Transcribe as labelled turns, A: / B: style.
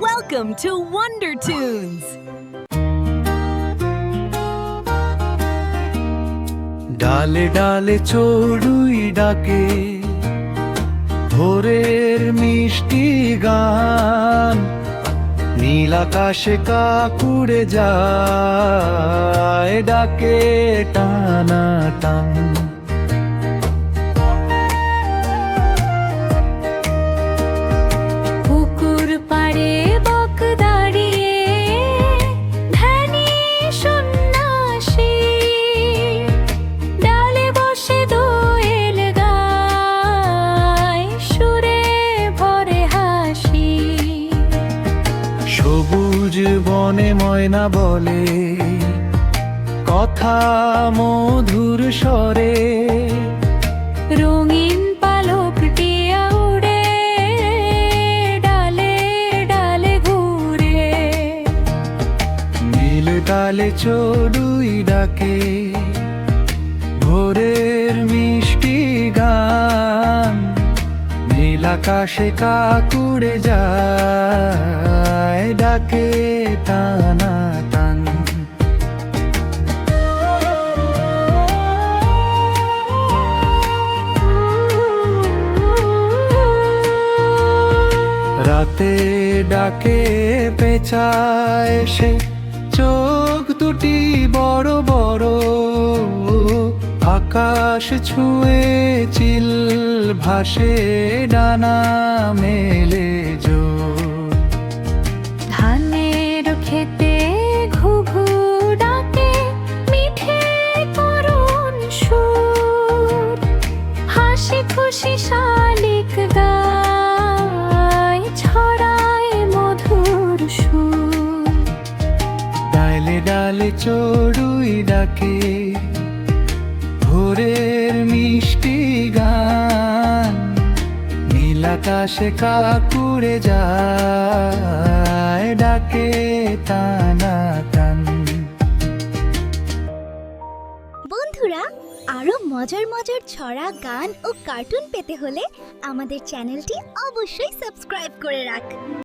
A: Welcome to Wonder Tunes.
B: ডালে ডালে চড়ুই ডাকে ভোরের মিষ্টি গান, নীল আকাশে কাকুড়ে যায় ডাকে টানা টান।
C: পুকুর পাড়ে বক দাঁড়িয়ে ধ্যানে সন্ন্যাসী, ডালে বসে দোয়েল গায় সুরে ভরে হাসি।
B: সবুজ বনে ময়না বলে কথা মধুর স্বরে,
C: রঙিন পালক টিয়া উড়ে ডালে ডালে ঘুরে।
B: নীল ডালে চড়ুই ডাকে ভোরের মিষ্টি গান, নীল আকাশে কাকুড়ে যায় ডাকে টানা টান। রাতে ডাকে পেঁচা এসে চোখ দুটি বড় বড়, আকাশ ছুঁয়ে চিল ভাসে ডানা মেলে জোর।
C: ধানের খেতে ঘুঘু ডাকে মিঠে করুণ সুর, হাসি খুশি শালিক গায় ছড়ায় মধুর সুর।
B: ডালে ডালে চড়ুই ডাকে ভোরের মিষ্টি গান, নীল আকাশে কাকুড়ে যায় ডাকে টানা টান।
D: বন্ধুরা, আরো মজার মজার ছড়া, গান ও কার্টুন পেতে হলে আমাদের চ্যানেলটি অবশ্যই সাবস্ক্রাইব করে রাখ।